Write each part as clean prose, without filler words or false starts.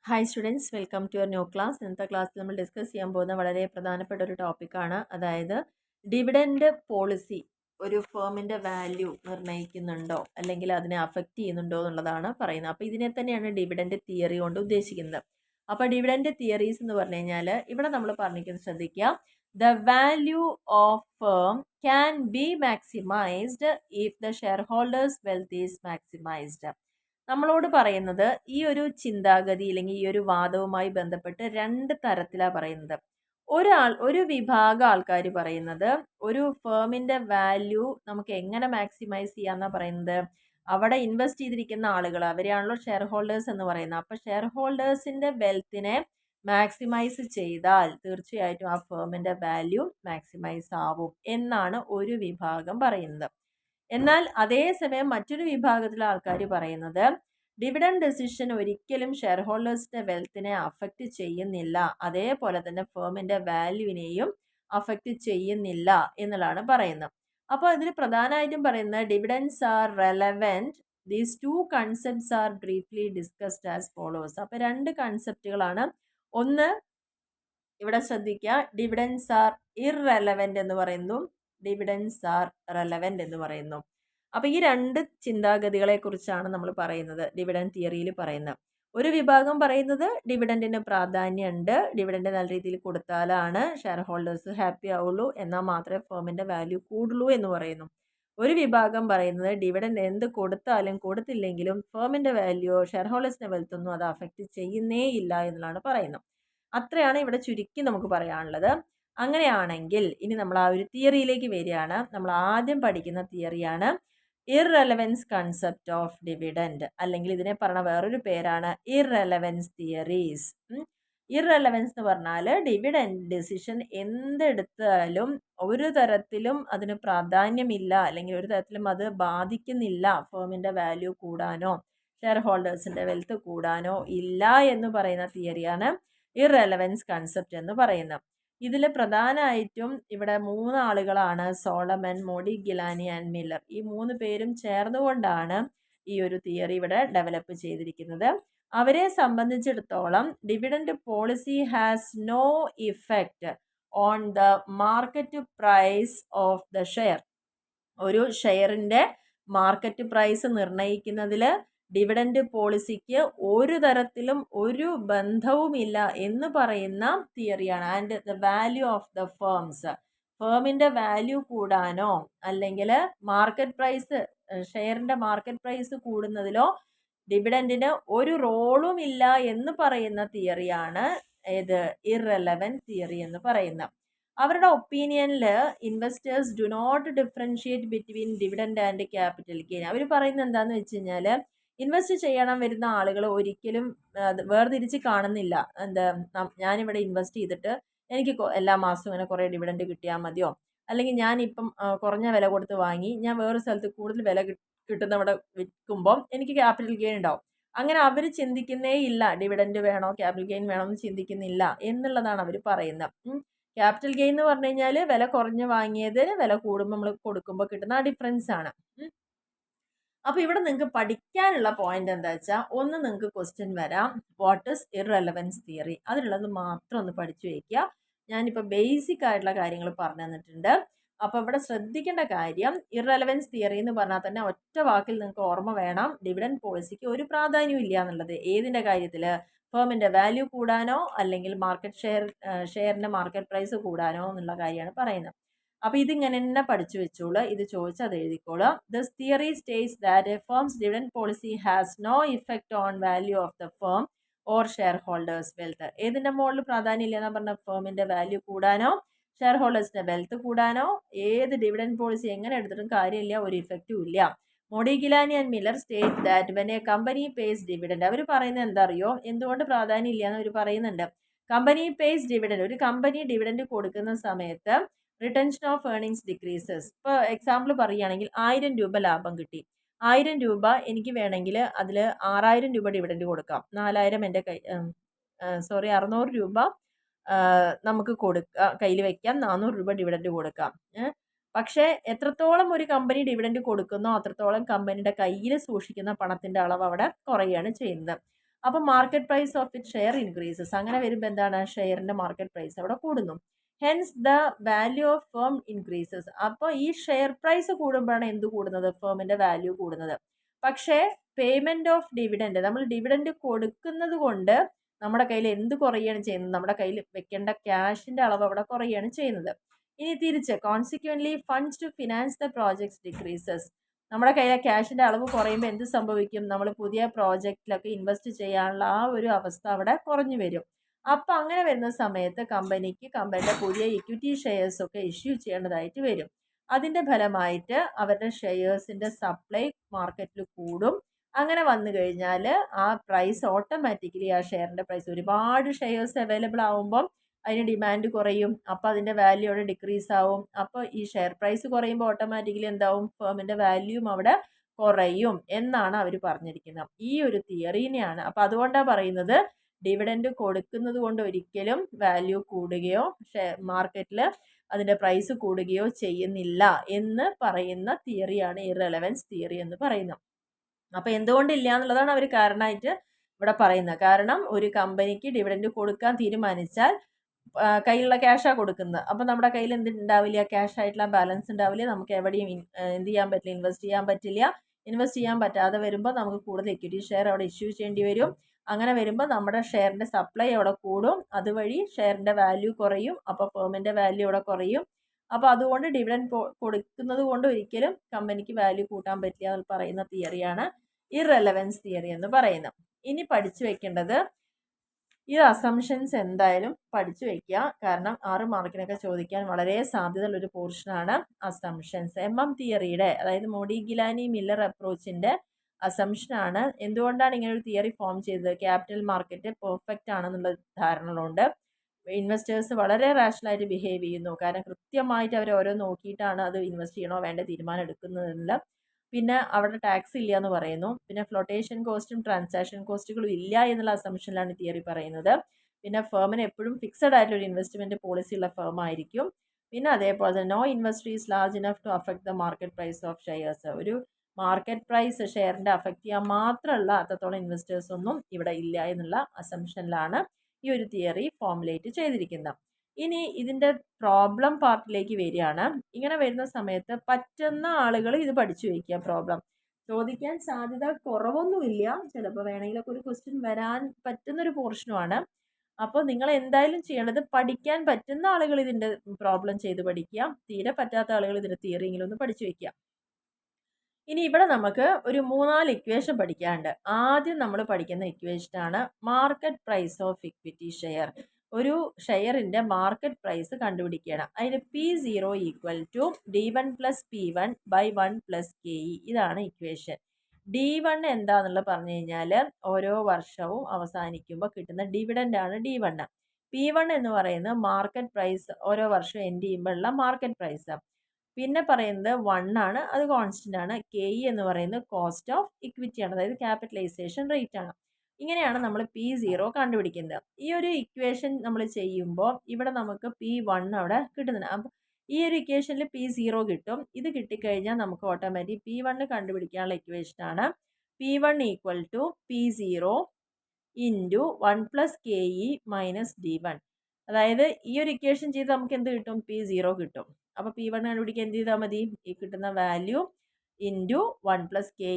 Hi students, welcome to your new class. ഇന്നത്തെ ക്ലാസ്സിൽ നമ്മൾ ഡിസ്കസ് ചെയ്യാൻ പോകുന്ന വളരെ പ്രധാനപ്പെട്ട ഒരു ടോപ്പിക്കാണ്. അതായത് ഡിവിഡൻഡ് പോളിസി ഒരു ഫേമിൻ്റെ വാല്യൂ നിർണ്ണയിക്കുന്നുണ്ടോ അല്ലെങ്കിൽ അതിനെ അഫക്റ്റ് ചെയ്യുന്നുണ്ടോ എന്നുള്ളതാണ് പറയുന്നത്. അപ്പോൾ ഇതിനെ തന്നെയാണ് ഡിവിഡൻഡ് തിയറി കൊണ്ട് ഉദ്ദേശിക്കുന്നത്. അപ്പോൾ ഡിവിഡൻഡ് തിയറീസ് എന്ന് പറഞ്ഞു കഴിഞ്ഞാൽ ഇവിടെ നമ്മൾ പറഞ്ഞിരിക്കുന്നത് ശ്രദ്ധിക്കുക. The value of firm can be maximised if the share holders wealth is maximised. നമ്മളോട് പറയുന്നത് ഈ ഒരു ചിന്താഗതി അല്ലെങ്കിൽ ഈ ഒരു വാദവുമായി ബന്ധപ്പെട്ട് രണ്ട് തരത്തിലാണ് പറയുന്നത്. ഒരു വിഭാഗം ആൾക്കാർ പറയുന്നത് ഒരു ഫേമിൻ്റെ വാല്യൂ നമുക്ക് എങ്ങനെ മാക്സിമൈസ് ചെയ്യാമെന്നാണ് പറയുന്നത്. അവിടെ ഇൻവെസ്റ്റ് ചെയ്തിരിക്കുന്ന ആളുകൾ, അവരെയാണല്ലോ ഷെയർ ഹോൾഡേഴ്സ് എന്ന് പറയുന്നത്. അപ്പോൾ ഷെയർ ഹോൾഡേഴ്സിൻ്റെ വെൽത്തിനെ മാക്സിമൈസ് ചെയ്താൽ തീർച്ചയായിട്ടും ആ ഫേമിൻ്റെ വാല്യൂ മാക്സിമൈസ് ആവും എന്നാണ് ഒരു വിഭാഗം പറയുന്നത്. എന്നാൽ അതേസമയം മറ്റൊരു വിഭാഗത്തിലെ ആൾക്കാർ പറയുന്നത് ഡിവിഡൻഡ് ഡെസിഷൻ ഒരിക്കലും ഷെയർ ഹോൾഡേഴ്സിന്റെ വെൽത്തിനെ അഫക്റ്റ് ചെയ്യുന്നില്ല, അതേപോലെ തന്നെ ഫേമിന്റെ വാല്യൂവിനെയും അഫക്റ്റ് ചെയ്യുന്നില്ല എന്നുള്ളതാണ് പറയുന്നത്. അപ്പോൾ ഇതിൽ പ്രധാനമായിട്ടും പറയുന്നത് dividends are relevant. These two concepts are briefly discussed as follows. അപ്പോൾ രണ്ട് കൺസെപ്റ്റുകളാണ്. ഒന്ന് ഇവിടെ ശ്രദ്ധിക്കുക, ഡിവിഡൻസ് ആർ ഇർറെലവെന്റ് എന്ന് പറയുന്നു, ഡിവിഡൻസ് ആർ റെലവെന്റ് എന്ന് പറയുന്നു. അപ്പോൾ ഈ രണ്ട് ചിന്താഗതികളെ കുറിച്ചാണ് നമ്മൾ പറയുന്നത്, ഡിവിഡൻഡ് തിയറിയിൽ പറയുന്നത്. ഒരു വിഭാഗം പറയുന്നത് ഡിവിഡൻഡിന് പ്രാധാന്യമുണ്ട്, ഡിവിഡൻഡ് നല്ല രീതിയിൽ കൊടുത്താലാണ് ഷെയർ ഹോൾഡേഴ്സ് ഹാപ്പി ആവുള്ളൂ, എന്നാൽ മാത്രമേ ഫേമിൻ്റെ വാല്യൂ കൂടുള്ളൂ എന്ന് പറയുന്നു. ഒരു വിഭാഗം പറയുന്നത് ഡിവിഡൻഡ് എന്ത് കൊടുത്താലും കൊടുത്തില്ലെങ്കിലും ഫേമിൻ്റെ വാല്യൂ ഷെയർ ഹോൾഡേഴ്സിൻ്റെ വെൽത്തൊന്നും അത് അഫക്റ്റ് ചെയ്യുന്നേ ഇല്ല എന്നുള്ളതാണ് പറയുന്നത്. അത്രയാണ് ഇവിടെ ചുരുക്കി നമുക്ക് പറയാനുള്ളത്. അങ്ങനെയാണെങ്കിൽ ഇനി നമ്മൾ ആ ഒരു തിയറിയിലേക്ക് വരികയാണ്. നമ്മൾ ആദ്യം പഠിക്കുന്ന തിയറിയാണ് ഇർറെലവൻസ് കൺസെപ്റ്റ് ഓഫ് ഡിവിഡൻഡ്, അല്ലെങ്കിൽ ഇതിനെ പറഞ്ഞ വേറൊരു പേരാണ് ഇർറെലവൻസ് തിയറീസ്. ഇർറെലവൻസ് എന്ന് പറഞ്ഞാൽ ഡിവിഡൻഡ് ഡിസിഷൻ എന്തെടുത്താലും ഒരു തരത്തിലും അതിന് പ്രാധാന്യമില്ല, അല്ലെങ്കിൽ ഒരു തരത്തിലും അത് ബാധിക്കുന്നില്ല ഫേമിൻ്റെ വാല്യൂ കൂടാനോ ഷെയർ ഹോൾഡേഴ്സിൻ്റെ വെൽത്ത് കൂടാനോ ഇല്ല എന്ന് പറയുന്ന തിയറിയാണ് ഇർറെലവൻസ് കൺസെപ്റ്റ് എന്ന് പറയുന്നത്. ഇതിൽ പ്രധാനമായിട്ടും ഇവിടെ മൂന്ന് ആളുകളാണ്, Solomon, Modigliani and Miller. ഈ മൂന്ന് പേരും ചേർന്നുകൊണ്ടാണ് ഈ ഒരു തിയറി ഇവിടെ ഡെവലപ്പ് ചെയ്തിരിക്കുന്നത്. അവരെ സംബന്ധിച്ചിടത്തോളം dividend policy has no effect on the market price of the share. ഒരു ഷെയറിൻ്റെ മാർക്കറ്റ് പ്രൈസ് നിർണ്ണയിക്കുന്നതിൽ ഡിവിഡൻഡ് പോളിസിക്ക് ഒരു തരത്തിലും ഒരു ബന്ധവുമില്ല എന്ന് പറയുന്ന തിയറിയാണ്. And the value of the firms, ഫേമിൻ്റെ വാല്യൂ കൂടാനോ അല്ലെങ്കിൽ മാർക്കറ്റ് പ്രൈസ്, ഷെയറിൻ്റെ മാർക്കറ്റ് പ്രൈസ് കൂടുന്നതിലോ ഡിവിഡൻഡിന് ഒരു റോളും ഇല്ല എന്ന് പറയുന്ന തിയറിയാണ് ഏത് ഇർറെലവൻറ്റ് തിയറി എന്ന് പറയുന്നത്. അവരുടെ ഒപ്പീനിയനിൽ investors do not differentiate between dividend and capital gain. അവർ പറയുന്നത് എന്താണെന്ന് വെച്ച് കഴിഞ്ഞാൽ ഇൻവെസ്റ്റ് ചെയ്യണം വരുന്ന ആളുകൾ ഒരിക്കലും വേർതിരിച്ച് കാണുന്നില്ല. എന്താ, ഞാനിവിടെ ഇൻവെസ്റ്റ് ചെയ്തിട്ട് എനിക്ക് എല്ലാ മാസവും ഇങ്ങനെ കുറേ ഡിവിഡൻഡ് കിട്ടിയാൽ മതിയോ, അല്ലെങ്കിൽ ഞാനിപ്പം കുറഞ്ഞ വില കൊടുത്ത് വാങ്ങി ഞാൻ വേറൊരു സ്ഥലത്ത് കൂടുതൽ വില കിട്ടുന്നവിടെ വിൽക്കുമ്പോൾ എനിക്ക് ക്യാപിറ്റൽ ഗെയിൻ ഉണ്ടാവും. അങ്ങനെ അവർ ചിന്തിക്കുന്നേ ഇല്ല, ഡിവിഡൻഡ് വേണോ ക്യാപിറ്റൽ ഗെയിൻ വേണോ എന്ന് ചിന്തിക്കുന്നില്ല എന്നുള്ളതാണ് അവർ പറയുന്നത്. ക്യാപിറ്റൽ ഗെയിൻ എന്ന് പറഞ്ഞു കഴിഞ്ഞാൽ വില കുറഞ്ഞ് വാങ്ങിയതിന് വില കൂടുമ്പോൾ നമ്മൾ കൊടുക്കുമ്പോൾ കിട്ടുന്ന ആ ഡിഫറൻസ് ആണ്. അപ്പോൾ ഇവിടെ നിങ്ങൾക്ക് പഠിക്കാനുള്ള പോയിന്റ് എന്താ വെച്ചാൽ, ഒന്ന് നിങ്ങൾക്ക് ക്വസ്റ്റ്യൻ വരാം, വാട്ട് ഈസ് ഇർറെലവൻസ് തിയറി, അതിലുള്ളത് മാത്രം ഒന്ന് പഠിച്ചു വയ്ക്കുക. ഞാനിപ്പോൾ ബേസിക് ആയിട്ടുള്ള കാര്യങ്ങൾ പറഞ്ഞു തന്നിട്ടുണ്ട്. അപ്പോൾ ഇവിടെ ശ്രദ്ധിക്കേണ്ട കാര്യം, ഇർറെലവൻസ് തിയറി എന്ന് പറഞ്ഞാൽ തന്നെ ഒറ്റ വാക്കിൽ നിങ്ങൾക്ക് ഓർമ്മ വേണം, ഡിവിഡൻഡ് പോളിസിക്ക് ഒരു പ്രാധാന്യവും ഇല്ല എന്നുള്ളത്. ഏതിൻ്റെ കാര്യത്തിൽ? ഫേമിൻ്റെ വാല്യൂ കൂടാനോ അല്ലെങ്കിൽ ഷെയറിൻ്റെ മാർക്കറ്റ് പ്രൈസ് കൂടാനോ എന്നുള്ള കാര്യമാണ് പറയുന്നത്. അപ്പോൾ ഇതിങ്ങനെ തന്നെ പഠിച്ചു വെച്ചോളൂ, ഇത് ചോദിച്ചാൽ അത് എഴുതിക്കോളൂ. This theory states that a firm's dividend policy has no effect on value of the firm or share holders wealth. ഏതിൻ്റെ മുകളിൽ പ്രാധാന്യം ഇല്ല എന്ന് പറഞ്ഞാൽ ഫേമിൻ്റെ വാല്യൂ കൂടാനോ ഷെയർ ഹോൾഡേഴ്സിൻ്റെ വെൽത്ത് കൂടാനോ ഏത് ഡിവിഡൻഡ് പോളിസി എങ്ങനെ എടുത്തിട്ടും കാര്യമില്ല, ഒരു ഇഫക്റ്റും ഇല്ല. Modigliani and Miller state that when a company pays dividend, അവർ പറയുന്നത് എന്താ അറിയോ, എന്തുകൊണ്ട് പ്രാധാന്യം ഇല്ല എന്ന് അവർ പറയുന്നുണ്ട്. കമ്പനി പേസ് ഡിവിഡൻഡ്, ഒരു കമ്പനി ഡിവിഡൻഡ് കൊടുക്കുന്ന സമയത്ത് റിട്ടൻഷൻ ഓഫ് ഏർണിങ്സ് ഡിക്രീസസ്. ഇപ്പോൾ എക്സാമ്പിൾ പറയുകയാണെങ്കിൽ 1000 രൂപ ലാഭം കിട്ടി, 1000 രൂപ എനിക്ക് വേണമെങ്കിൽ അതിൽ 6000 രൂപ ഡിവിഡൻഡ് കൊടുക്കാം, 4000 എൻ്റെ 600 രൂപ നമുക്ക് കയ്യിൽ വയ്ക്കാം, 400 രൂപ ഡിവിഡൻഡ് കൊടുക്കാം. പക്ഷേ എത്രത്തോളം ഒരു കമ്പനി ഡിവിഡൻഡ് കൊടുക്കുന്നോ അത്രത്തോളം കമ്പനിയുടെ കയ്യിൽ സൂക്ഷിക്കുന്ന പണത്തിൻ്റെ അളവ് അവിടെ കുറയുകയാണ് ചെയ്യുന്നത്. അപ്പം market price of it share increases. അങ്ങനെ വരുമ്പോൾ എന്താണ്, ഷെയറിൻ്റെ മാർക്കറ്റ് പ്രൈസ് അവിടെ കൂടുന്നു. Hence the value of firm increases. അപ്പോൾ ഈ ഷെയർ പ്രൈസ് കൂടുമ്പോഴാണ് എന്ത് കൂടുന്നത്, ഫേമിൻ്റെ വാല്യൂ കൂടുന്നത്. പക്ഷേ പേയ്മെൻറ്റ് ഓഫ് ഡിവിഡൻഡ്, നമ്മൾ ഡിവിഡൻഡ് കൊടുക്കുന്നത് കൊണ്ട് നമ്മുടെ കയ്യിൽ എന്ത് കുറയുകയാണ് ചെയ്യുന്നത്, നമ്മുടെ കയ്യിൽ വെക്കേണ്ട ക്യാഷിൻ്റെ അളവ് അവിടെ കുറയുകയാണ് ചെയ്യുന്നത്. ഇനി തിരിച്ച് consequently funds to finance the projects decreases. നമ്മുടെ കയ്യിലെ ക്യാഷിൻ്റെ അളവ് കുറയുമ്പോൾ എന്ത് സംഭവിക്കും, നമ്മൾ പുതിയ പ്രോജക്റ്റിലൊക്കെ ഇൻവെസ്റ്റ് ചെയ്യാനുള്ള ആ ഒരു അവസ്ഥ അവിടെ കുറഞ്ഞു വരും. അപ്പോൾ അങ്ങനെ വരുന്ന സമയത്ത് കമ്പനിയുടെ പുതിയ ഇക്വിറ്റി ഷെയർസൊക്കെ ഇഷ്യൂ ചെയ്യേണ്ടതായിട്ട് വരും. അതിൻ്റെ ഫലമായിട്ട് അവരുടെ ഷെയർസിൻ്റെ സപ്ലൈ മാർക്കറ്റിൽ കൂടും. അങ്ങനെ വന്നു കഴിഞ്ഞാൽ ആ പ്രൈസ് ഓട്ടോമാറ്റിക്കലി, ആ ഷെയറിൻ്റെ പ്രൈസ്, ഒരുപാട് ഷെയർസ് അവൈലബിൾ ആവുമ്പം അതിന് ഡിമാൻഡ് കുറയും. അപ്പോൾ അതിൻ്റെ വാല്യൂ അവിടെ ഡിക്രീസ് ആവും. അപ്പോൾ ഈ ഷെയർ പ്രൈസ് കുറയുമ്പോൾ ഓട്ടോമാറ്റിക്കലി എന്താവും, ഫേമിൻ്റെ വാല്യൂം അവിടെ കുറയും എന്നാണ് അവർ പറഞ്ഞിരിക്കുന്നത്. ഈ ഒരു തിയറീനെയാണ്. അപ്പോൾ അതുകൊണ്ടാണ് പറയുന്നത് ഡിവിഡൻഡ് കൊടുക്കുന്നത് കൊണ്ട് ഒരിക്കലും വാല്യൂ കൂടുകയോ മാർക്കറ്റിൽ അതിൻ്റെ പ്രൈസ് കൂടുകയോ ചെയ്യുന്നില്ല എന്ന് പറയുന്ന തിയറിയാണ് ഇർറെലവൻസ് തിയറി എന്ന് പറയുന്നത്. അപ്പോൾ എന്തുകൊണ്ടില്ല എന്നുള്ളതാണ് അവർ കാരണമായിട്ട് ഇവിടെ പറയുന്നത്. കാരണം ഒരു കമ്പനിക്ക് ഡിവിഡൻഡ് കൊടുക്കാൻ തീരുമാനിച്ചാൽ കയ്യിലുള്ള ക്യാഷാണ് കൊടുക്കുന്നത്. അപ്പോൾ നമ്മുടെ കയ്യിൽ എന്തുണ്ടാവില്ല, ക്യാഷ് ആയിട്ടുള്ള ബാലൻസ് ഉണ്ടാവില്ല. നമുക്ക് എവിടെയും എന്ത് ചെയ്യാൻ പറ്റില്ല, ഇൻവെസ്റ്റ് ചെയ്യാൻ പറ്റില്ല. ഇൻവെസ്റ്റ് ചെയ്യാൻ പറ്റാതെ വരുമ്പോൾ നമുക്ക് കൂടുതൽ ഇക്വിറ്റി ഷെയർ അവിടെ ഇഷ്യൂ ചെയ്യേണ്ടി വരും. അങ്ങനെ വരുമ്പോൾ നമ്മുടെ ഷെയറിൻ്റെ സപ്ലൈ അവിടെ കൂടും. അതുവഴി ഷെയറിൻ്റെ വാല്യൂ കുറയും. അപ്പോൾ ഫേമിൻ്റെ വാല്യൂ അവിടെ കുറയും. അപ്പോൾ അതുകൊണ്ട് ഡിവിഡൻഡ് കൊടുക്കുന്നത് കൊണ്ട് ഒരിക്കലും കമ്പനിക്ക് വാല്യൂ കൂട്ടാൻ പറ്റില്ല എന്ന് പറയുന്ന തിയറിയാണ് ഇർറെലവൻസ് തിയറി എന്ന് പറയുന്നത്. ഇനി പഠിച്ചു വെക്കേണ്ടത് ഈ അസംഷൻസ് എന്തായാലും പഠിച്ചു വയ്ക്കുക. കാരണം 6 മാർക്കിനൊക്കെ ചോദിക്കാൻ വളരെ സാധ്യതയുള്ളൊരു പോർഷനാണ് അസംഷൻസ്. തിയറിയുടെ, അതായത് മോഡി ഗിലാനി മില്ലർ അപ്രോച്ചിൻ്റെ അസംഷനാണ്. എന്തുകൊണ്ടാണ് ഇങ്ങനെ ഒരു തിയറി ഫോം ചെയ്തത്, ക്യാപിറ്റൽ മാർക്കറ്റ് പെർഫെക്റ്റ് ആണെന്നുള്ള ധാരണകളുണ്ട്. ഇൻവെസ്റ്റേഴ്സ് വളരെ റാഷണലായിട്ട് ബിഹേവ് ചെയ്യുന്നു. കാരണം കൃത്യമായിട്ട് അവർ ഓരോ നോക്കിയിട്ടാണ് അത് ഇൻവെസ്റ്റ് ചെയ്യണോ വേണ്ട തീരുമാനം എടുക്കുന്നതെല്ലാം. പിന്നെ അവിടെ ടാക്സ് ഇല്ല എന്ന് പറയുന്നു. പിന്നെ ഫ്ലോട്ടേഷൻ കോസ്റ്റും ട്രാൻസാക്ഷൻ കോസ്റ്റുകളും ഇല്ല എന്നുള്ള അസംഷനിലാണ് തിയറി പറയുന്നത്. പിന്നെ ഫേമിന് എപ്പോഴും ഫിക്സഡ് ആയിട്ടൊരു ഇൻവെസ്റ്റ്മെൻറ്റ് പോളിസി ഉള്ള ഫേം ആയിരിക്കും. പിന്നെ അതേപോലെ തന്നെ no investor is large enough to affect the market price of shares. ഒരു മാർക്കറ്റ് പ്രൈസ് ഷെയറിൻ്റെ അഫക്റ്റ് ചെയ്യാൻ മാത്രമുള്ള അത്രത്തോളം ഇൻവെസ്റ്റേഴ്സ് ഒന്നും ഇവിടെ ഇല്ല എന്നുള്ള അസംഷനിലാണ് ഈ ഒരു തിയറി ഫോമുലേറ്റ് ചെയ്തിരിക്കുന്നത്. ഇനി ഇതിൻ്റെ പ്രോബ്ലം പാർട്ടിലേക്ക് വരികയാണ്. ഇങ്ങനെ വരുന്ന സമയത്ത് പറ്റുന്ന ആളുകൾ ഇത് പഠിച്ചു വയ്ക്കുക. പ്രോബ്ലം ചോദിക്കാൻ സാധ്യത കുറവൊന്നുമില്ല. ചിലപ്പോൾ വേണമെങ്കിലൊക്കെ ഒരു ക്വസ്റ്റ്യൻ വരാൻ പറ്റുന്നൊരു പോർഷനുമാണ്. അപ്പോൾ നിങ്ങൾ എന്തായാലും ചെയ്യേണ്ടത്, പഠിക്കാൻ പറ്റുന്ന ആളുകൾ ഇതിൻ്റെ പ്രോബ്ലം ചെയ്ത് പഠിക്കുക. തീരെ പറ്റാത്ത ആളുകൾ ഇതിൻ്റെ തിയറിയെങ്കിലും ഒന്ന് പഠിച്ചു വയ്ക്കുക. ഇനി ഇവിടെ നമുക്ക് ഒരു 3-4 ഇക്വേഷൻ പഠിക്കാനുണ്ട്. ആദ്യം നമ്മൾ പഠിക്കുന്ന ഇക്വേഷനാണ് market price of equity share. ഒരു ഷെയറിൻ്റെ മാർക്കറ്റ് പ്രൈസ് കണ്ടുപിടിക്കുകയാണ്. അതിന് P0 = D1 + P1 / 1 + KE. ഇതാണ് ഇക്വേഷൻ. D1 എന്താണെന്നുള്ളത് പറഞ്ഞു കഴിഞ്ഞാൽ ഓരോ വർഷവും അവസാനിക്കുമ്പോൾ കിട്ടുന്ന ഡിവിഡൻ്റാണ് D1. P1 എന്ന് പറയുന്നത് മാർക്കറ്റ് പ്രൈസ്, ഓരോ വർഷവും എൻഡ് ചെയ്യുമ്പോഴുള്ള മാർക്കറ്റ് പ്രൈസ്. പിന്നെ പറയുന്നത് 1 ആണ്, അത് കോൺസ്റ്റൻ്റ് ആണ്. KE എന്ന് പറയുന്നത് കോസ്റ്റ് ഓഫ് ഇക്വിറ്റി ആണ്, അതായത് ക്യാപിറ്റലൈസേഷൻ റേറ്റ് ആണ്. ഇങ്ങനെയാണ് നമ്മൾ P0 കണ്ടുപിടിക്കുന്നത്. ഈ ഒരു ഇക്വേഷൻ നമ്മൾ ചെയ്യുമ്പോൾ ഇവിടെ നമുക്ക് P1 അവിടെ കിട്ടുന്നുണ്ട്. അപ്പോൾ ഈ ഒരു ഇക്വേഷനിൽ P0 കിട്ടും. ഇത് കിട്ടിക്കഴിഞ്ഞാൽ നമുക്ക് ഓട്ടോമാറ്റിക് P1 കണ്ടുപിടിക്കാനുള്ള ഇക്വേഷനാണ് P1 = P0 × 1 + KE - D1. അതായത് ഈ ഒരു ഇക്വേഷൻ ചെയ്ത് നമുക്ക് എന്ത് കിട്ടും, P0 കിട്ടും. അപ്പോൾ P1 കണ്ടുപിടിക്കാൻ എന്ത് ചെയ്താൽ മതി, ഈ കിട്ടുന്ന വാല്യൂ × 1 + KE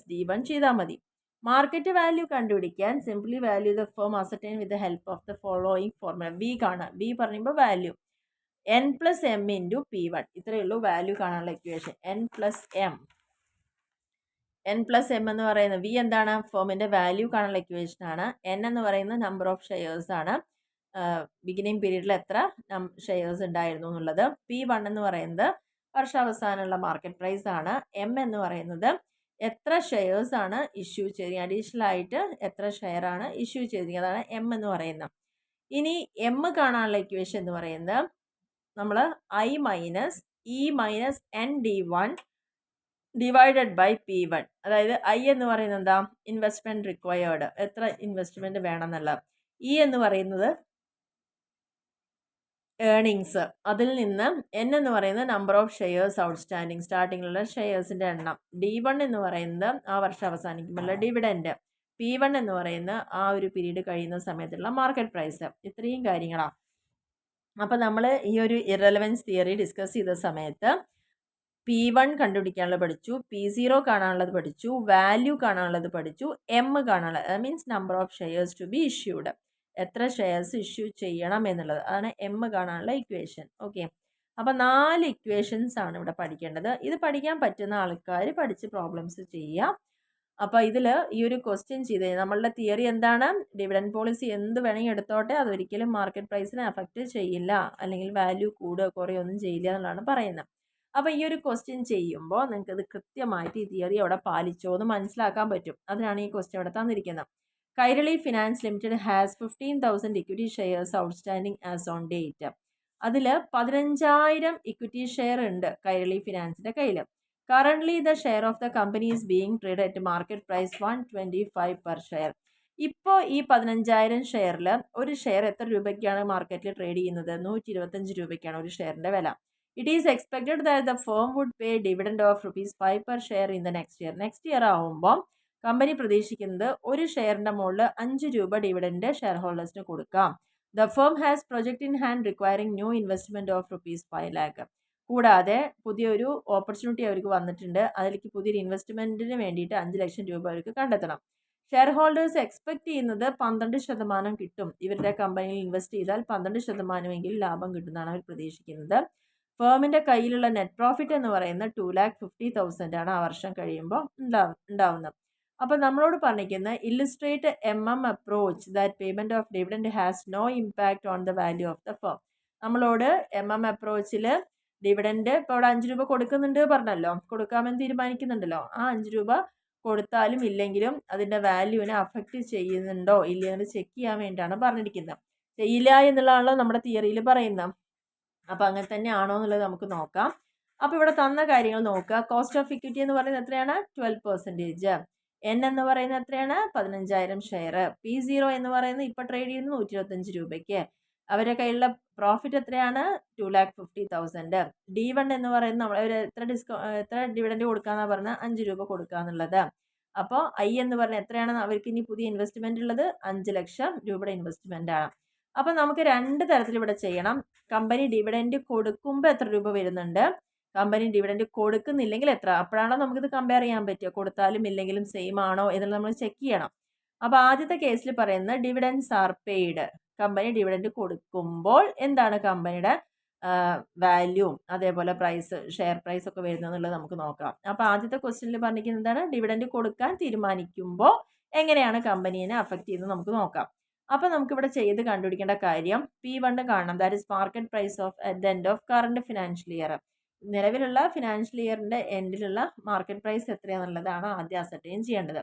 - D1 ചെയ്താൽ മതി. മാർക്കറ്റ് വാല്യൂ കണ്ടുപിടിക്കാൻ simply value the firm ascertain with the help of the following formula. B കാണാം. B പറയുമ്പോൾ വാല്യൂ N + M × P1. ഇത്രയേ ഉള്ളൂ വാല്യൂ കാണാനുള്ള equation. N + M. N + M എന്ന് പറയുന്നത്, V എന്താണ്, ഫേമിൻ്റെ വാല്യൂ കാണാനുള്ള ഇക്വേഷനാണ്. N എന്ന് പറയുന്നത് നമ്പർ ഓഫ് ഷെയർസ് ആണ്, ബിഗിനിങ് പീരീഡിൽ എത്ര ഷെയർസ് ഉണ്ടായിരുന്നു എന്നുള്ളത്. P1 എന്ന് പറയുന്നത് വർഷാവസാനമുള്ള മാർക്കറ്റ് പ്രൈസ് ആണ്. M എന്ന് പറയുന്നത് എത്ര ഷെയർസ് ആണ് ഇഷ്യൂ ചെയ്തിരിക്കുന്നത്, അഡീഷണൽ ആയിട്ട് എത്ര ഷെയർ ആണ് ഇഷ്യൂ ചെയ്തിരിക്കുന്നത്, അതാണ് M എന്ന് പറയുന്നത്. ഇനി M കാണാനുള്ള ഇക്വേഷൻ എന്ന് പറയുന്നത് നമ്മൾ I - E - ND1 / P1. അതായത് I എന്ന് പറയുന്നത് എന്താ, ഇൻവെസ്റ്റ്മെൻറ്റ് റിക്വയർഡ്, എത്ര ഇൻവെസ്റ്റ്മെൻറ്റ് വേണമെന്നുള്ള. E എന്ന് പറയുന്നത് ഏർണിങ്സ്, അതിൽ നിന്ന് N എന്ന് പറയുന്നത് നമ്പർ ഓഫ് ഷെയർസ് ഔട്ട്സ്റ്റാൻഡിങ്, സ്റ്റാർട്ടിങ്ങിലുള്ള ഷെയർസിൻ്റെ എണ്ണം. D1 എന്ന് പറയുന്നത് ആ വർഷം അവസാനിക്കുമ്പോഴുള്ള ഡിവിഡൻഡ്. P1 എന്ന് പറയുന്ന ആ ഒരു പീരീഡ് കഴിയുന്ന സമയത്തുള്ള മാർക്കറ്റ് പ്രൈസ്. ഇത്രയും കാര്യങ്ങളാണ്. അപ്പോൾ നമ്മൾ ഈ ഒരു ഇറലവൻസ് തിയറി ഡിസ്കസ് ചെയ്ത സമയത്ത് P1 കണ്ടുപിടിക്കാനുള്ളത് പഠിച്ചു, P0 കാണാനുള്ളത് പഠിച്ചു, വാല്യൂ കാണാനുള്ളത് പഠിച്ചു, M കാണാനുള്ളത്, അത് means number of shares to be issued, എത്ര ഷെയർസ് ഇഷ്യൂ ചെയ്യണം എന്നുള്ളത്, അതാണ് M കാണാനുള്ള ഇക്വേഷൻ. ഓക്കെ, അപ്പോൾ 4 ഇക്വേഷൻസ് ആണ് ഇവിടെ പഠിക്കേണ്ടത്. ഇത് പഠിക്കാൻ പറ്റുന്ന ആൾക്കാർ പഠിച്ച് പ്രോബ്ലംസ് ചെയ്യുക. അപ്പോൾ ഇതിൽ ഈ ഒരു ക്വസ്റ്റ്യൻ ചെയ്ത് നമ്മളുടെ തിയറി എന്താണ്, ഡിവിഡൻഡ് പോളിസി എന്ത് വേണമെങ്കിൽ എടുത്തോട്ടെ, അതൊരിക്കലും മാർക്കറ്റ് പ്രൈസിനെ അഫക്റ്റ് ചെയ്യില്ല, അല്ലെങ്കിൽ വാല്യൂ കൂടുക കുറയോ ഒന്നും ചെയ്യില്ല എന്നുള്ളതാണ് പറയുന്നത്. അപ്പോൾ ഈ ഒരു ക്വസ്റ്റ്യൻ ചെയ്യുമ്പോൾ നിങ്ങൾക്ക് ഇത് കൃത്യമായിട്ട് ഈ തിയറി അവിടെ പാലിച്ചോ എന്ന് മനസ്സിലാക്കാൻ പറ്റും. അതിനാണ് ഈ ക്വസ്റ്റ്യൻ അവിടെ തന്നിരിക്കുന്നത്. Kairali finance limited has 15,000 equity shares outstanding as on date. അതിൽ 15,000 ഇക്വിറ്റി ഷെയർ ഉണ്ട് കൈരളി ഫിനാൻസിൻ്റെ കയ്യിൽ. Currently the share of the company is being trade at market price 125 per share. ഇപ്പോൾ ഈ 15,000 ഷെയറിൽ ഒരു ഷെയർ എത്ര രൂപയ്ക്കാണ് മാർക്കറ്റിൽ ട്രേഡ് ചെയ്യുന്നത്? 125 രൂപയ്ക്കാണ് ഒരു ഷെയറിൻ്റെ വില. It is expected that the firm would pay dividend of ₹5 per share in the next year. Next year ആകുമ്പോൾ കമ്പനി പ്രതീക്ഷിക്കുന്നത് ഒരു ഷെയറിൻ്റെ മുകളിൽ 5 രൂപ ഡിവിഡൻഡ് ഷെയർ ഹോൾഡേഴ്സിന് കൊടുക്കാം. The firm has project in hand requiring new investment of ₹5 lakh. കൂടാതെ പുതിയൊരു opportunity അവർക്ക് വന്നിട്ടുണ്ട്. അതിലേക്ക് പുതിയൊരു ഇൻവെസ്റ്റ്മെൻറ്റിന് വേണ്ടിയിട്ട് 5 ലക്ഷം രൂപ അവർക്ക് കണ്ടെത്തണം. ഷെയർ ഹോൾഡേഴ്സ് എക്സ്പെക്ട് ചെയ്യുന്നത് 12% കിട്ടും. ഇവരുടെ കമ്പനിയിൽ ഇൻവെസ്റ്റ് ചെയ്താൽ 12% ലാഭം കിട്ടുന്നതാണ് അവർ പ്രതീക്ഷിക്കുന്നത്. ഫേമിൻ്റെ കയ്യിലുള്ള നെറ്റ് പ്രോഫിറ്റ് എന്ന് പറയുന്നത് 2,50,000 ആണ് ആ വർഷം കഴിയുമ്പോൾ ഉണ്ടാവുന്നത്. അപ്പോൾ നമ്മളോട് പറഞ്ഞിരിക്കുന്ന illustrate approach that payment of dividend has no impact on the value of the firm. നമ്മളോട് അപ്രോച്ചിൽ ഡിവിഡൻഡ് ഇപ്പോൾ അവിടെ 5 രൂപ കൊടുക്കുന്നുണ്ട് പറഞ്ഞല്ലോ, കൊടുക്കാമെന്ന് തീരുമാനിക്കുന്നുണ്ടല്ലോ, ആ 5 രൂപ കൊടുത്താലും ഇല്ലെങ്കിലും അതിൻ്റെ വാല്യൂവിനെ അഫക്റ്റ് ചെയ്യുന്നുണ്ടോ ഇല്ലയെന്ന് ചെക്ക് ചെയ്യാൻ വേണ്ടിയിട്ടാണ് പറഞ്ഞിരിക്കുന്നത്. ചെയ്യില്ല എന്നുള്ളതാണല്ലോ നമ്മുടെ തിയറിയിൽ പറയുന്നത്. അപ്പോൾ അങ്ങനെ തന്നെ ആണോ എന്നുള്ളത് നമുക്ക് നോക്കാം. അപ്പോൾ ഇവിടെ തന്ന കാര്യങ്ങൾ നോക്കുക. കോസ്റ്റ് ഓഫ് ഇക്വിറ്റി എന്ന് പറയുന്നത് എത്രയാണ്? 12%. N എന്ന് പറയുന്നത് എത്രയാണ്? 15,000 ഷെയർ. P0 എന്ന് പറയുന്നത് ഇപ്പോൾ ട്രേഡ് ചെയ്യുന്നത് 125 രൂപയ്ക്ക്. അവരുടെ കയ്യിലുള്ള പ്രോഫിറ്റ് എത്രയാണ്? 2,50,000. D1 എന്ന് പറയുന്നത് നമ്മൾ എത്ര ഡിവിഡൻഡ് കൊടുക്കാമെന്നാണ് പറഞ്ഞാൽ 5 രൂപ കൊടുക്കുക എന്നുള്ളത്. അപ്പോൾ I എന്ന് പറഞ്ഞാൽ എത്രയാണ് അവർക്ക് ഇനി പുതിയ ഇൻവെസ്റ്റ്മെൻ്റ് ഉള്ളത്? 5 ലക്ഷം രൂപയുടെ ഇൻവെസ്റ്റ്മെൻ്റ് ആണ്. അപ്പോൾ നമുക്ക് 2 തരത്തിൽ ഇവിടെ ചെയ്യണം. കമ്പനി ഡിവിഡൻഡ് കൊടുക്കുമ്പോൾ എത്ര രൂപ വരുന്നുണ്ട്, കമ്പനി ഡിവിഡൻഡ് കൊടുക്കുന്നില്ലെങ്കിൽ എത്ര. അപ്പോഴാണോ നമുക്കിത് കമ്പയർ ചെയ്യാൻ പറ്റുക, കൊടുത്താലും ഇല്ലെങ്കിലും സെയിം ആണോ എന്നുള്ളത് നമ്മൾ ചെക്ക് ചെയ്യണം. അപ്പോൾ ആദ്യത്തെ കേസിൽ പറയുന്നത് ഡിവിഡൻഡ്സ് ആർ പെയ്ഡ്. കമ്പനി ഡിവിഡൻഡ് കൊടുക്കുമ്പോൾ എന്താണ് കമ്പനിയുടെ വാല്യൂ, അതേപോലെ പ്രൈസ്, ഷെയർ പ്രൈസ് ഒക്കെ വരുന്നതെന്നുള്ളത് നമുക്ക് നോക്കാം. അപ്പോൾ ആദ്യത്തെ ക്വസ്റ്റ്യനിൽ പറഞ്ഞിരിക്കുന്നത് എന്താണ്? ഡിവിഡൻഡ് കൊടുക്കാൻ തീരുമാനിക്കുമ്പോൾ എങ്ങനെയാണ് കമ്പനീനെ അഫക്റ്റ് ചെയ്യുന്നത് നമുക്ക് നോക്കാം. അപ്പോൾ നമുക്കിവിടെ ചെയ്ത് കണ്ടുപിടിക്കേണ്ട കാര്യം P1 കാണണം. That is market price of at the end of current financial year. നിലവിലുള്ള ഫിനാൻഷ്യൽ ഇയറിൻ്റെ എൻഡിലുള്ള മാർക്കറ്റ് പ്രൈസ് എത്രയാണെന്നുള്ളതാണ് ആദ്യം അസർട്ടൈൻ ചെയ്യേണ്ടത്.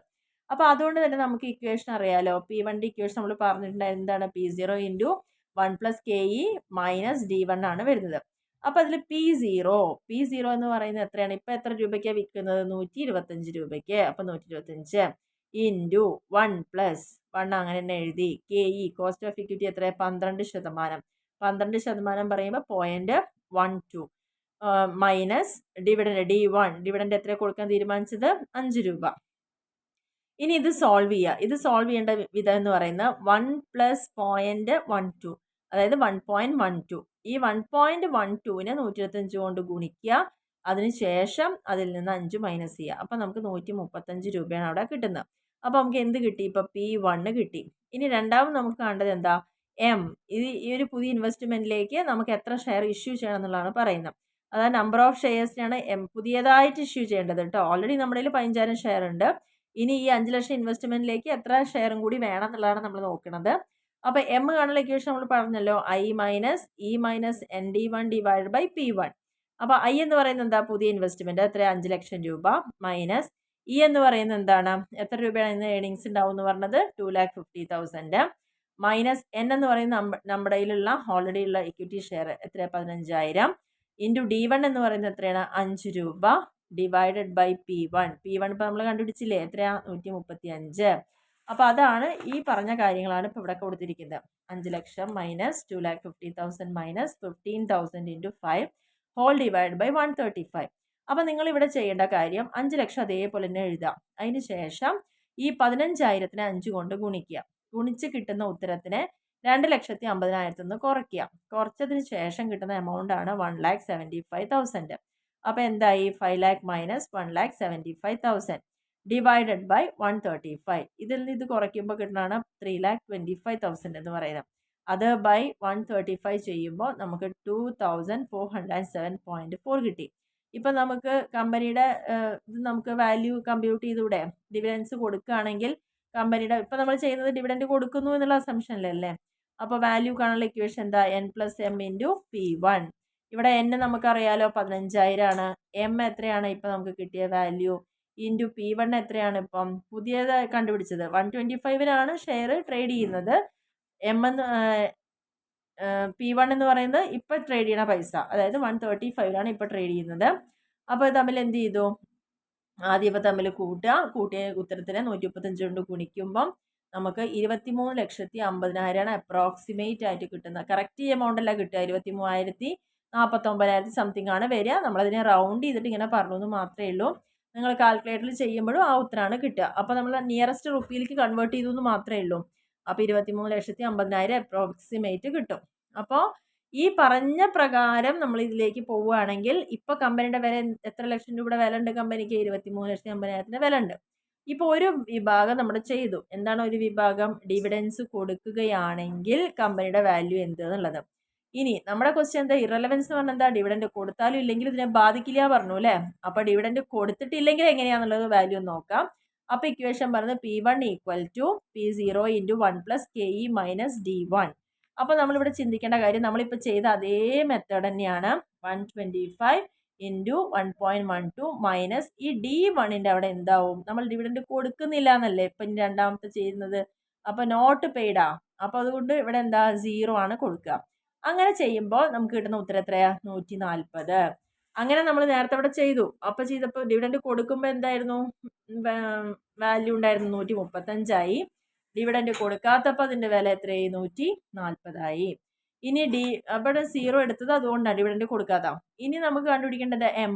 അപ്പോൾ അതുകൊണ്ട് തന്നെ നമുക്ക് ഇക്വേഷൻ അറിയാലോ. P1 ഇക്വേഷൻ നമ്മൾ പറഞ്ഞിട്ടുണ്ടായിരുന്നു എന്താണ്? P0 × 1 + KE - D1 ആണ് വരുന്നത്. അപ്പോൾ അതിൽ P0 എന്ന് പറയുന്നത് എത്രയാണ്? ഇപ്പോൾ എത്ര രൂപയ്ക്കാണ് വിൽക്കുന്നത്? 125 രൂപയ്ക്ക്. അപ്പോൾ 125 × 1 + 1 അങ്ങനെ തന്നെ എഴുതി. KE കോസ്റ്റ് ഓഫ് ഇക്വിറ്റി എത്ര? 12%. 12% പറയുമ്പോൾ 0.12 മൈനസ് ഡിവിഡൻഡ് D1. ഡിവിഡൻഡ് എത്ര കൊടുക്കാൻ തീരുമാനിച്ചത്? 5 രൂപ. ഇനി ഇത് സോൾവ് ചെയ്യുക. ഇത് സോൾവ് ചെയ്യേണ്ട വിധം എന്ന് പറയുന്നത് 1 + 0.12, അതായത് 1.12. ഈ 1.12നെ 125 കൊണ്ട് ഗുണിക്കുക. അതിനുശേഷം അതിൽ നിന്ന് 5 മൈനസ് ചെയ്യുക. അപ്പോൾ നമുക്ക് 135 രൂപയാണ് അവിടെ കിട്ടുന്നത്. അപ്പോൾ നമുക്ക് എന്ത് കിട്ടി? ഇപ്പോൾ P1 കിട്ടി. ഇനി രണ്ടാമത് നമുക്ക് കാണേണ്ടത് എന്താ? M. ഈ ഒരു പുതിയ ഇൻവെസ്റ്റ്മെൻറ്റിലേക്ക് നമുക്ക് എത്ര ഷെയർ ഇഷ്യൂ ചെയ്യണം എന്നുള്ളതാണ് പറയുന്നത്. അതായത് നമ്പർ ഓഫ് ഷെയർസിനാണ് പുതിയതായിട്ട് ഇഷ്യൂ ചെയ്യേണ്ടത് കേട്ടോ. ഓൾറെഡി നമ്മുടെ കയ്യിൽ 15,000 ഷെയർ ഉണ്ട്. ഇനി ഈ 5 ലക്ഷം ഇൻവെസ്റ്റ്മെൻറ്റിലേക്ക് എത്ര ഷെയറും കൂടി വേണം എന്നുള്ളതാണ് നമ്മൾ നോക്കുന്നത്. അപ്പോൾ M കാണുന്ന ഇക്വേഷൻ നമ്മൾ പറഞ്ഞല്ലോ, I - E - ND1 / P1. അപ്പോൾ I എന്ന് പറയുന്നത് എന്താ? പുതിയ ഇൻവെസ്റ്റ്മെൻറ്റ് എത്ര? 5 ലക്ഷം രൂപ മൈനസ് E എന്ന് പറയുന്നത് എന്താണ്? എത്ര രൂപയാണ് ഇന്ന് ഏണിങ്സ് ഉണ്ടാവും എന്ന് പറഞ്ഞത്? 2,50,000 മൈനസ് N എന്ന് പറയുന്നത് നമ്മുടെ കയ്യിലുള്ള ഓൾറെഡി ഉള്ള ഇക്വിറ്റി ഷെയർ എത്ര? 15,000 ഇൻറ്റു D1 എന്ന് പറയുന്നത് എത്രയാണ്? 5 രൂപ ഡിവൈഡഡ് ബൈ P1. P1 ഇപ്പോൾ നമ്മൾ കണ്ടുപിടിച്ചില്ലേ എത്രയാണ്? 135. അപ്പോൾ അതാണ് ഈ പറഞ്ഞ കാര്യങ്ങളാണ് ഇപ്പോൾ ഇവിടെ കൊടുത്തിരിക്കുന്നത്. 5 ലക്ഷം minus 2,50,000 minus 15,000 into 5 whole divide by 135. അപ്പോൾ നിങ്ങളിവിടെ ചെയ്യേണ്ട കാര്യം 5 ലക്ഷം അതേപോലെ തന്നെ എഴുതാം. അതിന് ശേഷം ഈ 15,000-നെ 5 കൊണ്ട് ഗുണിക്കുക. ഗുണിച്ച് കിട്ടുന്ന ഉത്തരത്തിനെ 2,50,000 നിന്ന് കുറയ്ക്കുക. കുറച്ചതിന് ശേഷം കിട്ടുന്ന എമൗണ്ട് ആണ് 1,75,000. അപ്പോൾ എന്തായി? 5 lakh മൈനസ് 1,75,000 ഡിവൈഡഡ് ബൈ 135. ഇതിൽ നിന്ന് ഇത് കുറയ്ക്കുമ്പോൾ കിട്ടുന്നതാണ് 3,25,000 എന്ന് പറയുന്നത്. അത് ബൈ 135 ചെയ്യുമ്പോൾ നമുക്ക് 2,407.4 കിട്ടി. ഇപ്പം നമുക്ക് കമ്പനിയുടെ ഇത് നമുക്ക് വാല്യൂ കമ്പ്യൂട്ട് ചെയ്തൂടെ? ഡിവിഡൻസ് കൊടുക്കുകയാണെങ്കിൽ കമ്പനിയുടെ ഇപ്പം നമ്മൾ ചെയ്യുന്നത് ഡിവിഡൻഡ് കൊടുക്കുന്നു എന്നുള്ള അസംഷനിലല്ലേ. അപ്പോൾ വാല്യൂ കാണാനുള്ള ഇക്വേഷൻ എന്താ? n+m into P1. ഇവിടെ n നമുക്കറിയാലോ 15,000 ആണ്. m എത്രയാണ് ഇപ്പം നമുക്ക് കിട്ടിയ വാല്യൂ? ഇൻറ്റു P1 എത്രയാണ് ഇപ്പം പുതിയതായി കണ്ടുപിടിച്ചത്? 125-നാണ് ഷെയർ ട്രേഡ് ചെയ്യുന്നത്. P1 എന്ന് പറയുന്നത് ഇപ്പം ട്രേഡ് ചെയ്യണ പൈസ, അതായത് 135-ലാണ് ഇപ്പം ട്രേഡ് ചെയ്യുന്നത്. അപ്പോൾ തമ്മിൽ എന്ത് ചെയ്തു? ആദ്യം ഇപ്പം തമ്മിൽ കൂട്ടിയ ഉത്തരത്തിനെ 135 കൊണ്ട് ഗുണിക്കുമ്പം നമുക്ക് 23,50,000 അപ്രോക്സിമേറ്റ് ആയിട്ട് കിട്ടുന്നത്. കറക്റ്റ് എമൗണ്ട് അല്ല കിട്ടുക, 23,49,000 സംതിങ് ആണ് വരിക. നമ്മളതിനെ റൗണ്ട് ചെയ്തിട്ട് ഇങ്ങനെ പറഞ്ഞു എന്ന് മാത്രമേ ഉള്ളൂ. നിങ്ങൾ കാൽക്കുലേറ്ററിൽ ചെയ്യുമ്പോഴും ആ ഉത്തരമാണ് കിട്ടുക. അപ്പോൾ നമ്മൾ നിയറസ്റ്റ് റുപ്പിയിലേക്ക് കൺവേർട്ട് ചെയ്തു എന്ന് മാത്രമേ ഉള്ളൂ. അപ്പോൾ 23,50,000 അപ്രോക്സിമേറ്റ് കിട്ടും. അപ്പോൾ ഈ പറഞ്ഞ പ്രകാരം നമ്മൾ ഇതിലേക്ക് പോവുകയാണെങ്കിൽ ഇപ്പോൾ കമ്പനിയുടെ വില എത്ര ലക്ഷം രൂപയുടെ വില ഉണ്ട്? കമ്പനിക്ക് 23,50,000 വില ഉണ്ട്. ഇപ്പോൾ ഒരു വിഭാഗം നമ്മൾ ചെയ്തു. എന്താണ് ഒരു വിഭാഗം? ഡിവിഡൻസ് കൊടുക്കുകയാണെങ്കിൽ കമ്പനിയുടെ വാല്യൂ എന്ത് എന്നുള്ളത്. ഇനി നമ്മുടെ ക്വസ്റ്റ്യൻ എന്താ? ഇറലവൻസ് എന്ന് പറഞ്ഞാൽ എന്താ? ഡിവിഡൻഡ് കൊടുത്താലും ഇല്ലെങ്കിലും ഇതിനെ ബാധിക്കില്ല പറഞ്ഞു അല്ലേ. അപ്പോൾ ഡിവിഡൻഡ് കൊടുത്തിട്ടില്ലെങ്കിൽ എങ്ങനെയാണെന്നുള്ളത് വാല്യൂ നോക്കാം. അപ്പോൾ ഇക്വേഷൻ പറയുന്നത് P1 = P0 × 1 + KE - D1. അപ്പോൾ നമ്മളിവിടെ ചിന്തിക്കേണ്ട കാര്യം നമ്മളിപ്പോൾ ചെയ്ത അതേ മെത്തേഡ് തന്നെയാണ്. 125 × 1.12 മൈനസ് ഈ D1-ൻ്റെ അവിടെ എന്താവും? നമ്മൾ ഡിവിഡൻഡ് കൊടുക്കുന്നില്ല എന്നല്ലേ ഇപ്പം രണ്ടാമത്തെ ചെയ്യുന്നത്. അപ്പോൾ നോട്ട് പെയ്ഡാ. അപ്പോൾ അതുകൊണ്ട് ഇവിടെ എന്താ? 0 ആണ് കൊടുക്കുക. അങ്ങനെ ചെയ്യുമ്പോൾ നമുക്ക് കിട്ടുന്ന ഉത്തരം എത്രയാ? 140. അങ്ങനെ നമ്മൾ നേരത്തെ ഇവിടെ ചെയ്തു. അപ്പോൾ ചെയ്തപ്പോൾ ഡിവിഡൻഡ് കൊടുക്കുമ്പോൾ എന്തായിരുന്നു വാല്യൂ ഉണ്ടായിരുന്നു? 135 ഡിവിഡൻഡ് കൊടുക്കാത്തപ്പോൾ അതിൻ്റെ വില എത്രയായി? 140. ഇനി അവിടെ 0 എടുത്തത് അതുകൊണ്ടാണ് ഡിവിഡൻഡ് കൊടുക്കാത്ത. ഇനി നമുക്ക് കണ്ടുപിടിക്കേണ്ടത് എം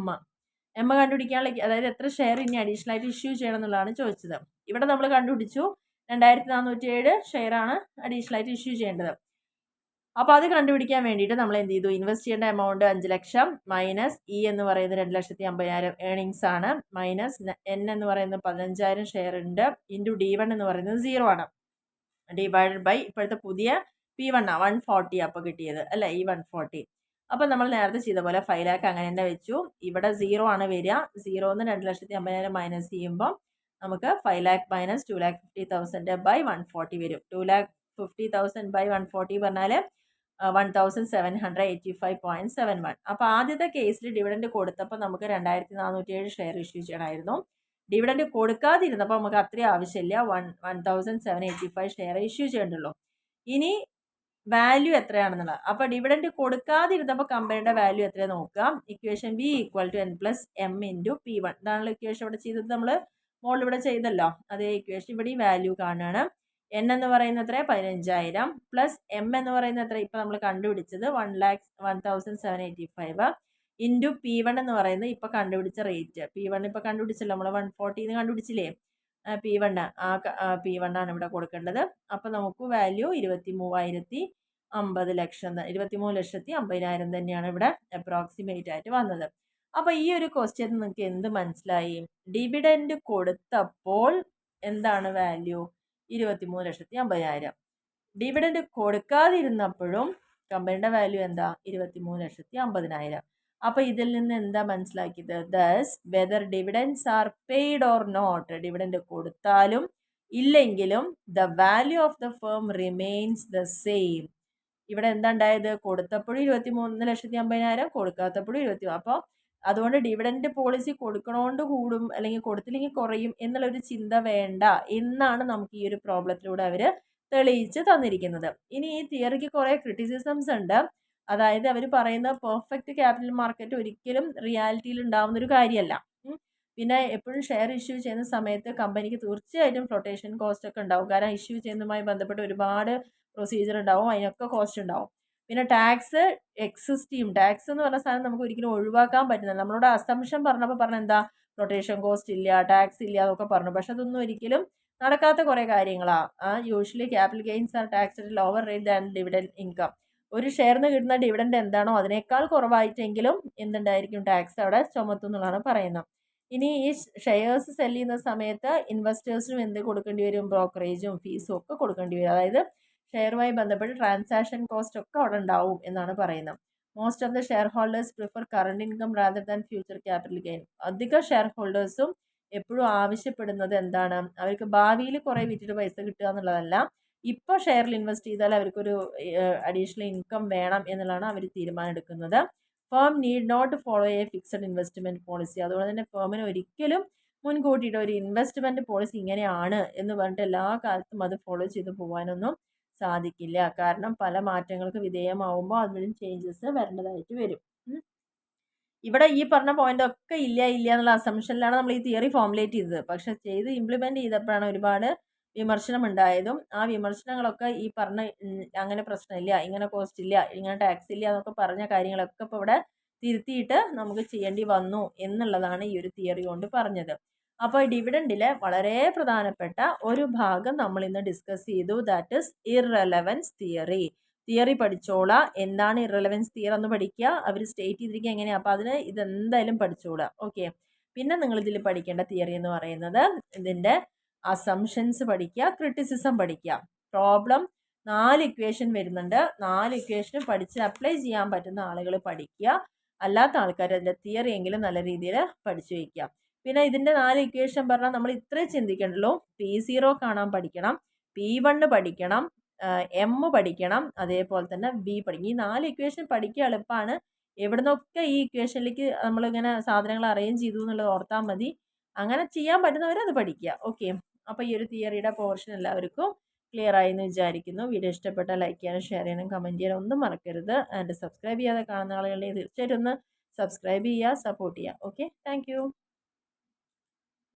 കണ്ടുപിടിക്കാനുള്ള, അതായത് എത്ര ഷെയർ ഇനി അഡീഷണൽ ആയിട്ട് ഇഷ്യൂ ചെയ്യണം എന്നുള്ളതാണ് ചോദിച്ചത്. ഇവിടെ നമ്മൾ കണ്ടുപിടിച്ചു 2,407 ഷെയറാണ് അഡീഷണൽ ആയിട്ട് ഇഷ്യൂ ചെയ്യേണ്ടത്. അപ്പോൾ അത് കണ്ടുപിടിക്കാൻ വേണ്ടിയിട്ട് നമ്മൾ എന്ത് ചെയ്തു? ഇൻവെസ്റ്റ് ചെയ്യേണ്ട എമൗണ്ട് 5 ലക്ഷം മൈനസ് ഇ എന്ന് പറയുന്നത് 2,50,000 ഏണിങ്സ് ആണ്, മൈനസ് എൻ എന്ന് പറയുന്നത് 15,000 ഷെയർ ഉണ്ട്, ഇൻറ്റു D1 എന്ന് പറയുന്നത് 0 ആണ്, ഡിവൈഡഡ് ബൈ ഇപ്പോഴത്തെ പുതിയ P1 140 അപ്പോൾ കിട്ടിയത് അല്ലേ, ഈ 140. അപ്പോൾ നമ്മൾ നേരത്തെ ചെയ്ത പോലെ 5 lakh അങ്ങനെ തന്നെ വെച്ചു. ഇവിടെ 0 ആണ് വരിക. 0ന്ന് 2,50,000 മൈനസ് ചെയ്യുമ്പോൾ നമുക്ക് 5 lakh മൈനസ് 2,50,000 ബൈ 140 വരും. 2,50,000 ബൈ 140 പറഞ്ഞാൽ 1,785.71. അപ്പോൾ ആദ്യത്തെ കേസിൽ ഡിവിഡൻഡ് കൊടുത്തപ്പോൾ നമുക്ക് 2,407 ഷെയർ ഇഷ്യൂ ചെയ്യണമായിരുന്നു. ഡിവിഡൻഡ് കൊടുക്കാതിരുന്നപ്പോൾ നമുക്ക് അത്രയും ആവശ്യമില്ല, 1,785 ഷെയർ ഇഷ്യൂ ചെയ്യണ്ടുള്ളൂ. ഇനി വാല്യൂ എത്രയാണെന്നുള്ളത്. അപ്പോൾ ഡിവിഡൻഡ് കൊടുക്കാതിരുന്നപ്പോൾ കമ്പനിയുടെ വാല്യൂ എത്രയാണ് നോക്കുക. Equation B = n+m × P1. ഇതാണല്ലോ ഇക്വേഷൻ ഇവിടെ ചെയ്തത്. നമ്മൾ മോളിൽ ഇവിടെ ചെയ്തല്ലോ അതേ ഇക്വേഷൻ ഇവിടെ ഈ വാല്യൂ കാണുകയാണ്. n എന്ന് പറയുന്നത് എത്ര? 15,000 പ്ലസ് m എന്ന് പറയുന്നത് എത്ര? ഇപ്പോൾ നമ്മൾ കണ്ടുപിടിച്ചത് 1,785 ഇൻറ്റു P1 എന്ന് പറയുന്നത് ഇപ്പോൾ കണ്ടുപിടിച്ച റേറ്റ്. P1 ഇപ്പോൾ കണ്ടുപിടിച്ചല്ലോ നമ്മൾ, 140 കണ്ടുപിടിച്ചില്ലേ. P1 P1 ആണ് ഇവിടെ കൊടുക്കേണ്ടത്. അപ്പോൾ നമുക്ക് വാല്യൂ 23,50,000 തന്നെയാണ് ഇവിടെ അപ്രോക്സിമേറ്റ് ആയിട്ട് വന്നത്. അപ്പോൾ ഈ ഒരു ക്വസ്റ്റ്യൻ നിങ്ങൾക്ക് എന്ത് മനസ്സിലായി? ഡിവിഡൻഡ് കൊടുത്തപ്പോൾ എന്താണ് വാല്യൂ? 23,50,000. ഡിവിഡൻഡ് കൊടുക്കാതിരുന്നപ്പോഴും കമ്പനിയുടെ വാല്യൂ എന്താ? 23,50,000. അപ്പോൾ ഇതിൽ നിന്ന് എന്താ മനസ്സിലാക്കിയത്? Thus whether dividends are paid or not, dividend കൊടുത്താലും ഇല്ലെങ്കിലും the value of the firm remains the same. ഇവിടെ എന്താ ഉണ്ടായത്? കൊടുത്തപ്പോഴും 23,50,000, കൊടുക്കാത്തപ്പോഴും 20. അപ്പോൾ അതുകൊണ്ട് ഡിവിഡൻഡ് പോളിസി കൊടുക്കണോണ്ട് കൂടും അല്ലെങ്കിൽ കൊടുത്തില്ലെങ്കിൽ കുറയും എന്നുള്ളൊരു ചിന്ത വേണ്ട എന്നാണ് നമുക്ക് ഈ ഒരു പ്രോബ്ലത്തിലൂടെ അവർ തെളിയിച്ച് തന്നിരിക്കുന്നത്. ഇനി ഈ തിയറിക്ക് കുറേ ക്രിറ്റിസിസംസ് ഉണ്ട്. അതായത് അവർ പറയുന്ന പെർഫെക്റ്റ് ക്യാപിറ്റൽ മാർക്കറ്റ് ഒരിക്കലും റിയാലിറ്റിയിൽ ഉണ്ടാവുന്നൊരു കാര്യമല്ല. പിന്നെ എപ്പോഴും ഷെയർ ഇഷ്യൂ ചെയ്യുന്ന സമയത്ത് കമ്പനിക്ക് തീർച്ചയായിട്ടും ഫ്ലോട്ടേഷൻ കോസ്റ്റ് ഒക്കെ ഉണ്ടാവും. കാരണം ഇഷ്യൂ ചെയ്യുന്നതുമായി ബന്ധപ്പെട്ട് ഒരുപാട് പ്രൊസീജിയർ ഉണ്ടാവും, അതിനൊക്കെ കോസ്റ്റ് ഉണ്ടാവും. പിന്നെ ടാക്സ് എക്സിസ്റ്റ് ചെയ്യും. ടാക്സ് എന്ന് പറഞ്ഞ സാധനം നമുക്ക് ഒരിക്കലും ഒഴിവാക്കാൻ പറ്റുന്നില്ല. നമ്മളോട് അസംഷൻ പറഞ്ഞപ്പോൾ എന്താ? ഫ്ലോട്ടേഷൻ കോസ്റ്റ് ഇല്ല, ടാക്സ് ഇല്ല എന്നൊക്കെ പറഞ്ഞു. പക്ഷെ അതൊന്നും ഒരിക്കലും നടക്കാത്ത കുറേ കാര്യങ്ങളാണ്. Usually capital gains are taxed at lower rate than dividend income. ഒരു ഷെയറിന് കിട്ടുന്ന ഡിവിഡൻഡ് എന്താണോ അതിനേക്കാൾ കുറവായിട്ടെങ്കിലും എന്തുണ്ടായിരിക്കും, ടാക്സ് അവിടെ ചുമത്തും എന്നുള്ളതാണ് പറയുന്നത്. ഇനി ഈ ഷെയർസ് സെല് ചെയ്യുന്ന സമയത്ത് ഇൻവെസ്റ്റേഴ്സിനും എന്ത് കൊടുക്കേണ്ടി വരും, ബ്രോക്കറേജും ഫീസും ഒക്കെ കൊടുക്കേണ്ടി വരും. അതായത് ഷെയറുമായി ബന്ധപ്പെട്ട് ട്രാൻസാക്ഷൻ കോസ്റ്റ് ഒക്കെ അവിടെ ഉണ്ടാവും എന്നാണ് പറയുന്നത്. Most of the share holders prefer current income rather than future capital gain. അധിക ഷെയർ ഹോൾഡേഴ്സും എപ്പോഴും ആവശ്യപ്പെടുന്നത് എന്താണ്, അവർക്ക് ഭാവിയിൽ കുറേ വിറ്റിട്ട് പൈസ കിട്ടുക എന്നുള്ളതല്ല, ഇപ്പോൾ ഷെയറിൽ ഇൻവെസ്റ്റ് ചെയ്താൽ അവർക്കൊരു അഡീഷണൽ ഇൻകം വേണം എന്നുള്ളതാണ് അവർ തീരുമാനം എടുക്കുന്നത്. Firm need not follow a fixed investment policy. അതുകൊണ്ട് തന്നെ ഫേമിന് ഒരിക്കലും മുൻകൂട്ടിയിട്ട് ഒരു ഇൻവെസ്റ്റ്മെൻറ്റ് പോളിസി ഇങ്ങനെയാണ് എന്ന് പറഞ്ഞിട്ട് എല്ലാ കാലത്തും അത് ഫോളോ ചെയ്ത് പോകാനൊന്നും സാധിക്കില്ല. കാരണം പല മാറ്റങ്ങൾക്ക് വിധേയമാവുമ്പോൾ അതിലും ചേഞ്ചസ് വരേണ്ടതായിട്ട് വരും. ഇവിടെ ഈ പറഞ്ഞ പോയിന്റ് ഒക്കെ ഇല്ല എന്നുള്ള അസംഷനിലാണ് നമ്മൾ ഈ തിയറി ഫോർമുലേറ്റ് ചെയ്തത്. പക്ഷെ ചെയ്ത് ഇംപ്ലിമെന്റ് ചെയ്തപ്പോഴാണ് ഒരുപാട് വിമർശനം ഉണ്ടായതും ആ വിമർശനങ്ങളൊക്കെ ഈ പറഞ്ഞ അങ്ങനെ പ്രശ്നമില്ല, ഇങ്ങനെ കോസ്റ്റ് ഇല്ല, ഇങ്ങനെ ടാക്സ് ഇല്ല എന്നൊക്കെ പറഞ്ഞ കാര്യങ്ങളൊക്കെ ഇപ്പോൾ ഇവിടെ തിരുത്തിയിട്ട് നമുക്ക് ചെയ്യേണ്ടി വന്നു എന്നുള്ളതാണ് ഈ ഒരു തിയറി കൊണ്ട് പറഞ്ഞത്. അപ്പോൾ ഡിവിഡൻഡിലെ വളരെ പ്രധാനപ്പെട്ട ഒരു ഭാഗം നമ്മൾ ഇന്ന് ഡിസ്കസ് ചെയ്തു. That is irrelevance theory. Theory പഠിച്ചോളാം. എന്താണ് ഇറലവൻസ് തിയറി എന്ന് പഠിക്കുക. അവർ സ്റ്റേറ്റ് ചെയ്തിരിക്കുക എങ്ങനെയാണ്, അപ്പോൾ അതിന് ഇതെന്തായാലും പഠിച്ചോളാം. ഓക്കെ. പിന്നെ നിങ്ങൾ ഇതിൽ പഠിക്കേണ്ട തിയറി എന്ന് പറയുന്നത് ഇതിൻ്റെ അസംഷൻസ് പഠിക്കുക, ക്രിറ്റിസിസം പഠിക്കുക. പ്രോബ്ലം 4 ഇക്വേഷൻ വരുന്നുണ്ട്. 4 ഇക്വേഷനും പഠിച്ച് അപ്ലൈ ചെയ്യാൻ പറ്റുന്ന ആളുകൾ പഠിക്കുക. അല്ലാത്ത ആൾക്കാർ അതിൻ്റെ തിയറി എങ്കിലും നല്ല രീതിയിൽ പഠിച്ചു വയ്ക്കുക. പിന്നെ ഇതിൻ്റെ 4 ഇക്വേഷൻ പറഞ്ഞാൽ നമ്മൾ ഇത്രേ ചിന്തിക്കണ്ടല്ലോ. P0 കാണാൻ പഠിക്കണം, P1 പഠിക്കണം, എം പഠിക്കണം, അതേപോലെ തന്നെ ബി പഠിക്കും. ഈ 4 ഇക്വേഷൻ പഠിക്കുക എളുപ്പമാണ്. എവിടെ നിന്നൊക്കെ ഈ ഇക്വേഷനിലേക്ക് നമ്മളിങ്ങനെ സാധനങ്ങൾ അറേഞ്ച് ചെയ്തു എന്നുള്ളത് ഓർത്താൽ മതി. അങ്ങനെ ചെയ്യാൻ പറ്റുന്നവർ അത് പഠിക്കുക. ഓക്കെ. അപ്പോൾ ഈ ഒരു തിയറിയുടെ പോർഷൻ എല്ലാവർക്കും ക്ലിയർ ആയി എന്ന് വിചാരിക്കുന്നു. വീഡിയോ ഇഷ്ടപ്പെട്ടാൽ ലൈക്ക് ചെയ്യാനും ഷെയർ ചെയ്യാനും കമൻറ്റ് ചെയ്യാനും ഒന്നും മറക്കരുത്. ആൻഡ് സബ്സ്ക്രൈബ് ചെയ്യാതെ കാണുന്ന ആളുകളെ തീർച്ചയായിട്ടും ഒന്ന് സബ്സ്ക്രൈബ് ചെയ്യുക, സപ്പോർട്ട് ചെയ്യുക. Okay, thank